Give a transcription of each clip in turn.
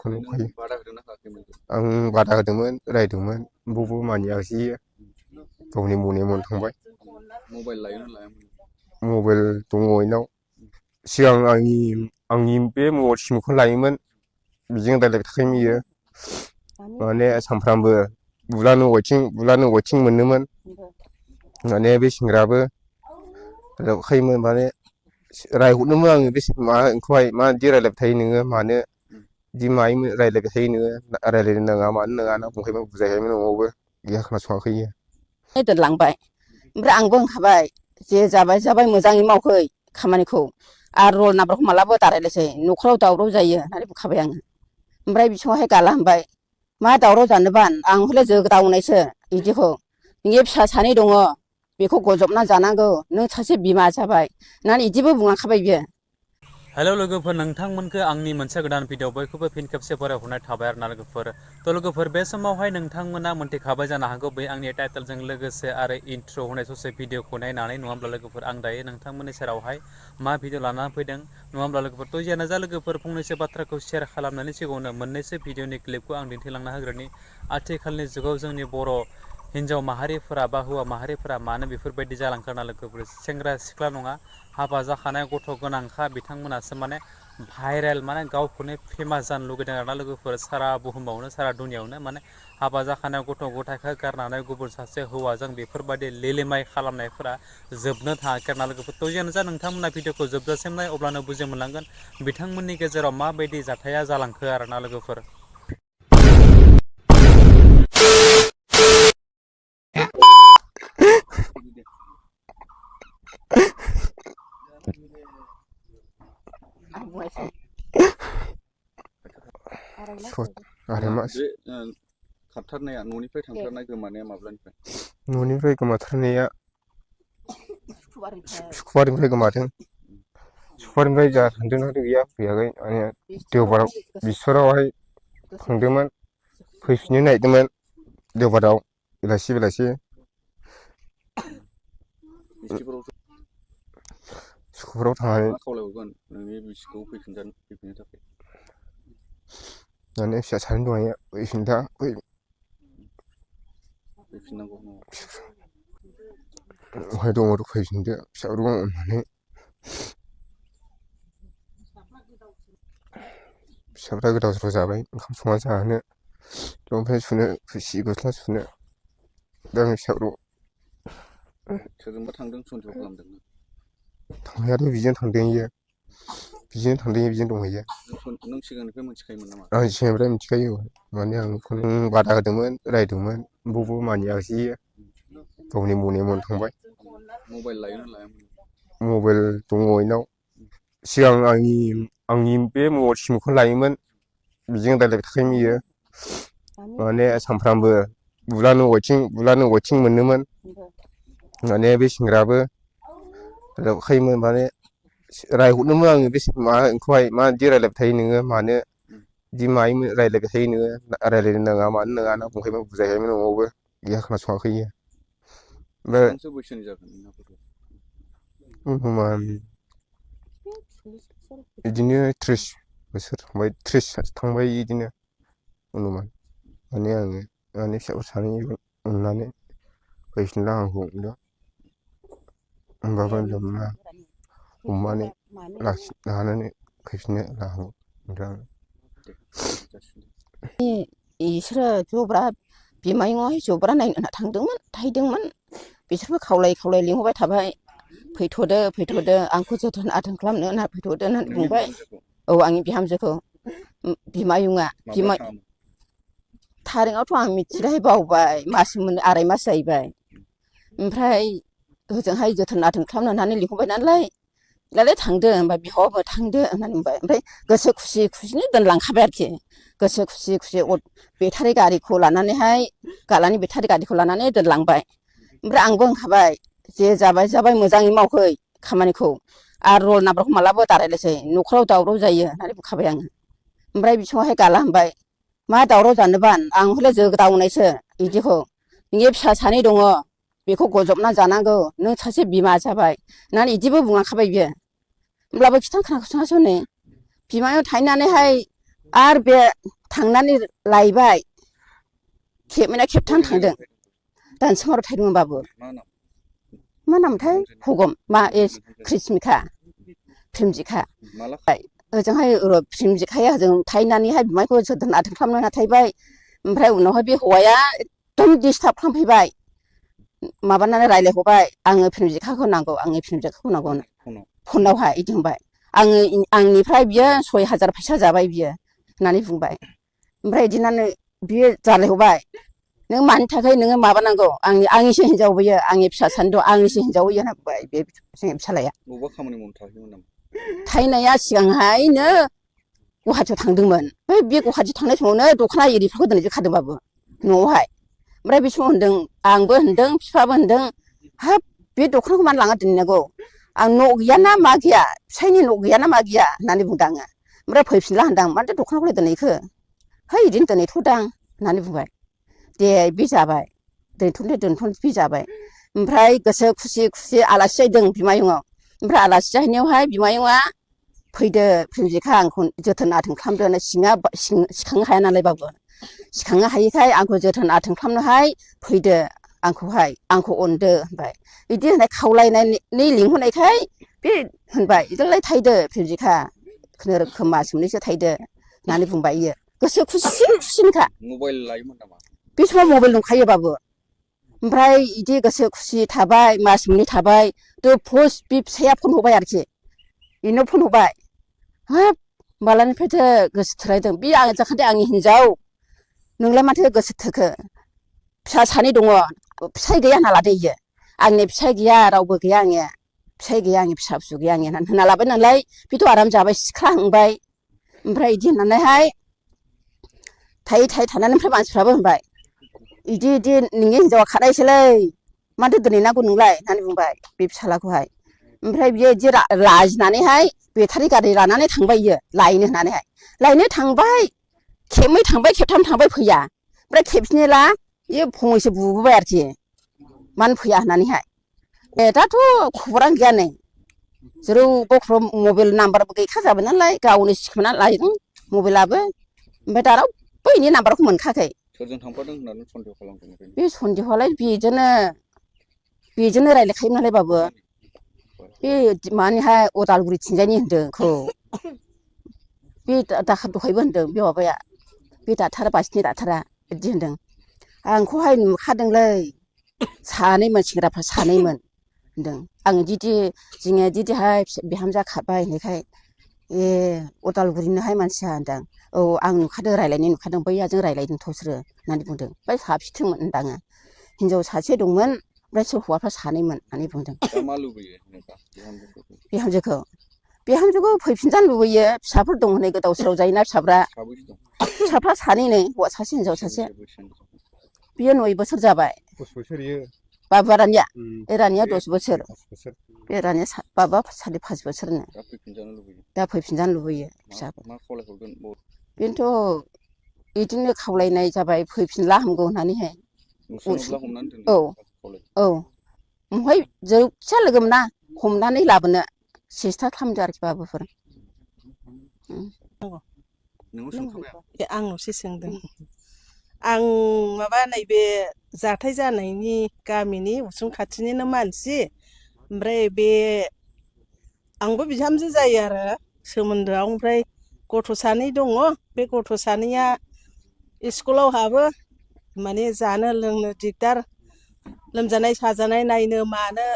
Phone हरखायो आं बादा होदोंमोन रायदोंमोन बबो मानियाखिसै गावनि मने मन थांबाय मबाइल दङ इनाव सिगां आंनि बे मबाइल सिमखौ लायोमोन बिजों रायलायबाय थाखायोमोन इयो माने सानफ्रामबो बुलानो अयथिं मोनोमोन माने बे सेंग्रायाबो रायलायखायोमोन माने रायहरनोमोन आङो बे माबाखौहाय माबायदि रायलायबाय थायो नोङो मानो बिदि मायो रायलायबाय थायो नोङो रायलायनो नाङा मानो नाङा होनना बुंखायोमोन बुजायखायोमोन न'आवबो गैया खोनासङाखै इयो दोनलांबाय ओमफ्राय आंबो ओंखारबाय जे जाबाय मोजाङै मावखै खामानिखौ आरो रल नाम्बारखौ मालाबा दारायलायसै न'खराव दावराव जायो होननानै बुंखाबाय आङो ओमफ्राय बिसङावहाय गाला होनबाय मा दावराव जानोबा आं हले जोगदावनायसो बिदिखौ नोंनि फिसा सानै दङ बेखौ गजबना जानांगौ नों सासे बिमा जाबाय होननानै बिदिबो बुंलांखाबाय बियो। हेलौ लोगोफोर नोंथांमोनखौ आंनि मोनसे गोदान भिडिअ बयखौबो फिन खेबसे फरायहरनाय थाबाय आरोना लोगोफोर थ' लोगोफोर बे समावहाय नोंथांमोना मोनथिखाबाय जानो हागौ बै आंनि टाइटेलजों लोगोसे आरो इन्ट्र होनाय ससे भिडिअखौ नायनानै नङा होमब्ला लोगोफोर आं दायो नोंथांमोननि सेरावहाय मा भिडिअ लानानै फैदों नङा होमब्ला लोगोफोर थ' जियानो जा लोगोफोर फंनैसो बाथ्राखौ शेयार खालामनायनि सिगाङावनो मोननैसो भिडिअनि क्लिपखौ आं दिन्थिलांना होग्रोनि आथिखालनि जुगाव जोंनि बर' हिन्जाव माहारिफोरा बा हौवा माहारिफोरा मानो बेफोरबायदि जालांखो होनना लोगोफोर सेंग्रा सिख्ला नङा हाबा जाखानाय गथ' गोनांखा बिथांमोनासो माने भाइरेल माने गावखौनो फेमास जानो लुगैदों आरोना लोगोफोर सारा बुहुमावनो सारा दुनियावनो माने हाबा जाखानाय गथ' गथायखौ गारनानै गुबुन सासे हौवाजों बेफोरबायदि लेलेमाइ खालामनायफोरा जोबनो थाङाखै आरोना लोगोफोर थ' जियानो जा नोंथांमोना भिडिअखौ जोबजासिम नाय अब्लानो बुजि मोनलांगोन बिथांमोननि गेजेराव माबायदि जाथाया जालांखो आरोना लोगोफोर। खारथारनाया न'निफ्राय थांथारनाय गोमानाया माब्लानिफ्राय? न'निफ्राय गोमाथारनाया सुक्रुबारनिफ्राय गोमादों। सुक्रुबारनिफ्राय जा थांदोंना गैया फैयाखै माने देवबाराव बिस्थिबारावहाय थांदोंमोन फैफिननो नागिरदोंमोन देवबाराव बेलासि सुक्रुबाराव थांनानै मा खावलायहरगोन नोंनि बिसिखौ फैफिननो थाखाय माने फिसा सानै दंखायो फैफिननांगौ बहाय दङ फैफिनदो फिसाफोरखौ अननानै फिसाफ्रा गोदाव सोराव जाबाय ओंखाम संना जाहोनो लंपेन सुनो थोरसि गस्ला सुनो दा आंनि फिसाफोरखौ सोरजोंबा थांदों सन्देह खालामदों थांनायाथ' बिजों थांदों दंहैयो नों सिगांनिफ्राय मिथिखायोमोन नामा? आं सिगांनिफ्राय मिथिखायो माने आं बादा होदोंमोन रायदोंमोन बबो मानियाखिसै इयो गावनि मने मन थांबाय मबाइल लायोना लायामोन? मबाइल दङ इनाव सिगां आंनि बे मबाइल सिमखौ लायोमोन बिजों रायलायबाय थाखायोमोन इयो माने सानफ्रामबो बुलानो अयथिं मोनोमोन माने बे सेंग्रायाबो रायलायखायोमोन माने रायहरनोमोन आङो बे माबाखौहाय माबायदि रायलायबाय थायो नोङो मानो बिदि मायो रायलायबाय थायो नोङो रायलायनो नाङा मानो नाङा होनना बुंखायोमोन बुजायखायोमोन न'आवबो गैया खोनासङाखै इयो बेसेबांसो बैसोनि जागोन बिदिनो 30 बोसोर थांबाय 30 थांबाय बिदिनो अनुमान माने आङो माने फिसाफोर सानैखौ अननानै फैफिनला आंखौ अनदों होमबाबो लोमना हमनानै लानानै फैफिननो लाहांदों इसोरो जब्रा बिमायंआवहाय जब्रा नायनो थाहैदोंमोन बिसोरबो खावलाय लिंहरबाय थाबाय फैथ'दो आंखौ जोथोन आथोन खालामनो होनना फैथ'दो होननानै बुंबाय औ आंनि बिहामजोखौ बिमायंआ थारिखआवथ' आं मिथिलाय बावबाय आराय मास जाहैबाय ओमफ्राय होजोंहाय जोथोन आथोन खालामनो होननानै लिंहरबाय नालाय थांदो होनबा बिहावबो थांदो होननानै बुंबाय ओमफ्राय गोसो खुसिनो दोनलांखाबाय आरोखि गोसो खुसि बेटारि गारिखौ लानानैहाय गालानि बेटारि गारिखौ लानानै दोनलांबाय ओमफ्राय आंबो ओंखारबाय जे जाबाय मोजाङै मावखै खामानिखौ आरो रल नाम्बारखौ मालाबा दारायलायसै न'खराव दावराव जायो होननानै बुंखाबाय आङो ओमफ्राय बिसङावहाय गाला होनबाय मा दावराव जानोबा आं हले जोगदावनायसो बिदिखौ नोंनि फिसा सानै दङ बेखौ गजबना जानांगौ नों सासे बिमा जाबाय होननानै बिदिबो बुंलांखाबाय बियो होमब्लाबो खिथानो खोनासङासै हनै बिमायं थाहैनानैहाय आरो बे थांनानै लायबाय खेबनै खेबथाम थांदों दानसोमाराव थांदोंमोन बाबु मा नाम? मा नामथाय हगम मा क्रिसमिका प्रेमजिखा माला ओजोंहाय प्रेमजिखाया ओजों थाहैनानैहाय बिमायखौ जोथोन आथोन खालामनो थाहैबाय ओमफ्राय उनावहाय बे हौवाया एकदम डिस्टार्ब खालामफैबाय माबानानै रायज्लायहरबाय आङो प्रेमजिखाखौ नांगौ आङो प्रेमजिखाखौ नांगौ फनावहाय बिदि होनबाय आंनिफ्राय बियो 6,000 फैसा जाबाय बियो होननानै बुंबाय ओमफ्राय बिदिनो बियो जालायहरबाय नों मानि थाखाय नोङो माबानांगौ आंनिसो हिनजाव बियो आंनि फिसा सानै दं आंनिसो हिनजाव बियो होनना बुंबाय बे जोंनि फिसालाया बबेबा खामानि मावनो थाहैयोमोन नामा? थाहैनाया सिगांहायनो गुवाहाटियाव थांदोंमोन बै बे गुवाहाटि थांनाय समावनो दख'ना एरिफोरखौ दोनजोबखादोंबाबो न'आवहाय ओमफ्राय बे समाव होनदों आंबो होनदों बिफाबो होनदों हाब बे दख'नाखौ मानो लाङा दोननांगौ आं न' गैयाना मा गैया फिसायनि न' गैयाना मा गैया होननानै बुंदों आङो ओमफ्राय फैफिनला होनदां मानोथो दख'नाखौलाय दोनहैखो है बिदिनो दोनहैथ'दां होननानै बुंबाय दे बे जाबाय दोनथ'नो बे जाबाय ओमफ्राय गोसो खुसि आलासि जाहैदों बिमायंआव ओमफ्राय आलासि जाहैनायावहाय बिमायंआ फैदो प्रेमजिखा आंखौ जोथोन आथोन खालामदो सिखांनो हाया नालाय बाबु सिखांनो हायिखाय आंखौ जोथोन आथोन खालामनोहाय फैदो आंखौ अनदो होनबाय बिदि होननाय खावलायनानै लिंहरनायखाय बे होनबाय बिदिलाय थाहैदो प्रेमजिखा खुनुरुखुम मास मोननैसो थाहैदो होननानै बुंबाय इयो गोसो खुसिनोखा मबाइल लायोमोन नामा? बे समाव मबाइल दंखायो बाबु ओमफ्राय बिदि गोसो खुसि थाबाय मास मोननै थाबाय पस्ट बे फिसाया फन हरबाय आरोखि बेनाव फन हरबाय हाब मालानिफ्रायथो गोसो थोलायदों बे आं जाखादों आंनि हिनजाव नोंलाय माथो गोसो थोखो फिसा सानै दङ फिसाय गैया होनना लादो इयो आंनि फिसाय गैया रावबो गैया आंनिया फिसाय गैया आंनि फिसा फिसौ गैया आंनिया होनना लाबाय नालाय बेथ' आराम जाबाय सिख्लाहांबाय ओमफ्राय बिदि होननानैहाय थायै थानानै ओमफ्राय मानसिफ्राबो होनबाय बिदि नोंनि हिनजावा खानायसोलै माथो दोनहैनांगौ नोंलाय होननानै बुंबाय बे फिसालाखौहाय ओमफ्राय बियो बिदि लाजिनानैहाय बेटारि गारि लानानै थांबाय इयो लायनो होननानैहाय लायनो थांबाय खेबनै थांबाय खेबथाम थांबाय फैया ओमफ्राय खेबसेनिला बेयो फंनैसो बुबोबाय आरोखि मानो फैया होननानैहाय दाथ' खबरानो गैया नै जेरावबो मबाइल नाम्बारबो गैखा जाबाय नालाय गावनो सिखोमाना लायदों मबाइलाबो ओमफ्राय दा रावबो बेनि नाम्बारखौ मोनखायाखै सोरजों थांफादों होननानै सन्देह खालामदों बे सन्देहआलाय बेजोंनो रायज्लायखायो नालाय बाबु बे मानिहाय उदालगुरि थिंजायनि होनदोंखौ बे दाखार दहायबो होनदों बे माबाया बे डाक्टारा बासिनि डाक्टारा बिदि होनदों आंखौहाय नुखादोंलै सानैमोन सेंग्राफ्रा सानैमोन होनदों आं जोङो दिदिहाय बिहामजोआ खारबाय होननायखाय ए उदालगुरिनोहाय मानसिया होनदां औ आं नुखादों रायज्लायनाय नुखादों बैयाजों रायज्लायदोंथ' बिसोरो होननानै बुंदों ओमफ्राय साबेसेथोमोन होनदाङो हिनजाव सासे दंमोन ओमफ्राय हौवाफ्रा सानैमोन होननानै बुंदों दा मा लुबैयो बिहामजोखौ फैफिनजानो लुबैयो फिसाफोर दं हनै गोदाव सोराव जायोना साबैसे दं? फिसाफ्रा सानै नै हौवा सासे हिनजाव सासे बियो 9 बोसोर जाबाय 10 बोसोर इयो बाबुआ रानिया रानिया 10 बोसोर बे रानिया बाबा 5.5 बोसोरनो दा फैफिनजानो लुबैयो फिसाफोर मा खावलायहरगोन बेनोथ' बिदिनो खावलायनाय जाबाय फैफिनला हामगौ होननानैहाय औ ओमफ्राय जोबसा लोगो मोना हमनानै लाबोनो सेस्था खालामदो आरोखि बाबुफोर आंनावसो सोंदों आं माबा नैबे जाथाय जानायनि गामिनि उसुं खाथिनिनो मानसि ओमफ्राय बे आंबो बिहामजो जायो आरो सोमोन्दोआव ओमफ्राय गथ' सानै दङ बे गथ' सानैया स्कुलाव हाबो माने जानो लोंनो दिगदार लोमजानाय साजानाय नायनो मानो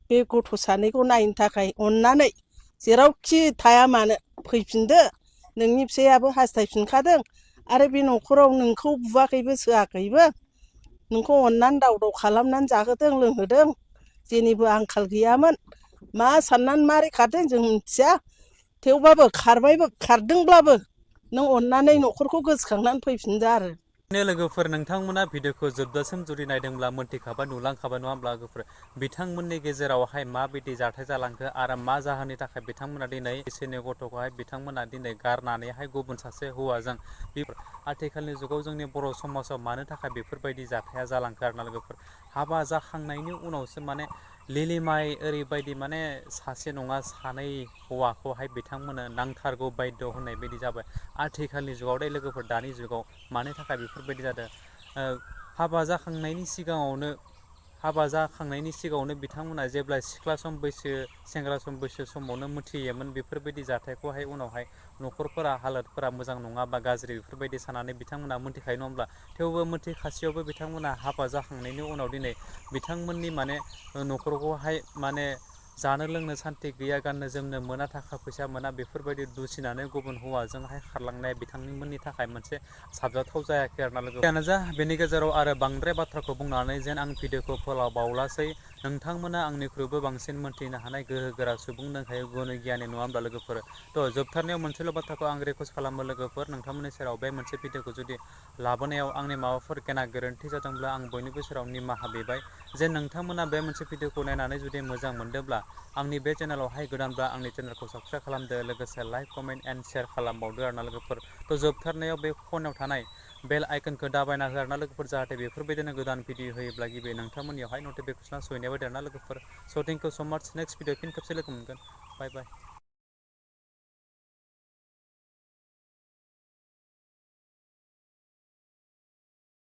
बे गथ' सानैखौ नायनो थाखाय अननानै जेरावखि थाया मानो फैफिनदो नोंनि फिसायाबो हास्थायफिनखादों आरो बे न'खराव नोंखौ बुवाखैबो सोआखैबो नोंखौ अननानै दाव खालामनानै जाहोदों लोंहोदों जेनिबो आंखाल गैयामोन मा साननानै मारै खारदों जों मिथिया थेवबाबो खारदोंब्लाबो नों अननानै न'खरखौ गोसोखांनानै फैफिनदो आरो लोगोफोर नोंथांमोना भिडिअखौ जोबजासिम जुदि नायदोंब्ला मोनथिखाबाय नुलांखाबाय नङा होमब्ला लोगोफोर बिथांमोननि गेजेरावहाय माबायदि जाथाय जालांखो आरो मा जाहोननि थाखाय बिथांमोना दिनै एसेनो गथ'खौहाय बिथांमोना दिनै गारनानैहाय गुबुन सासे हौवाजों आथिखालनि जुगाव जोंनि बर' समाजाव मानो थाखाय बेफोरबायदि जाथाया जालांखो आरोना लोगोफोर हाबा जाखांनायनि उनावसो माने लिलिमाइ ओरैबायदि माने सासे नङा सानै हौवाखौहाय बिथांमोननो नांथारगौ बायद' होननाय बायदि जाबाय आथिखालनि जुगाव दे लोगोफोर दानि जुगाव मानि थाखाय बेफोरबायदि जादों हाबा जाखांनायनि सिगाङावनो बिथांमोना जेब्ला सिख्ला सम बैसो सेंग्रा सम बैसो समावनो मिथियोमोन बेफोरबायदि जाथायखौहाय उनावहाय न'खरफोरा हालोदफोरा मोजां नङा बा गाज्रि बेफोरबायदि साननानै बिथांमोना मोनथिखायो नङा होमब्ला थेवबो मोनथिखासेयावबो बिथांमोना हाबा जाखांनायनि उनाव दिनै बिथांमोननि माने न'खरखौहाय माने जानो लोंनो सान्थि गैया गाननो जोमनो मोना थाखा फैसा मोना बेफोरबायदि दुसिनानै गुबुन हौवाजोंहाय खारलांनाया बिथांमोननि थाखाय मोनसे साबजाथाव जायाखै आरोना लोगो जियानो जा बेनि गेजेराव आरो बांद्राय बाथ्राखौ बुंनानै जेन आं भिडिअखौ फोलावबावलासै नोंथांमोना आंनिख्रुइबो बांसिन मोनथिनो हानाय गोहोगोरा सुबुं दंखायो गुनि गियानि नङा होमब्ला लोगोफोर थ' जोबथारनायाव मोनसेल' बाथ्राखौ आं रिकुवेस्ट खालामो लोगोफोर नोंथांमोननि सेराव बे मोनसे भिडिअखौ जुदि लाबोनायाव आंनि माबाफोर गेना गोरोन्थि जादोंब्ला आं बयनिबो सेराव निमाहा बिबाय जे नोंथांमोना बे मोनसे भिडिअखौ नायनानै जुदि मोजां मोनदोंब्ला आंनि बे चेनेलावहाय गोदानब्ला आंनि चेनेलखौ साबसक्राइब खालामदो लोगोसे लाइक कमेन्ट एन्ड शेयार खालामबावदो आरोना लोगोफोर थ' जोबथारनायाव बे खनायाव थानाय बेल आइकनखौ दाबायना हो आरोना लोगोफोर जाहाथे बेफोरबायदिनो गोदान भिडिअ होयोब्ला गिबि नोंथांमोननियावहाय नटिफिकेसना सहैनाय बायदि आरोना लोगोफोर स' थेंक इउ स' माच नेक्स्ट भिडिअ फिन खेबसे लोगो मोनगोन बाय बाय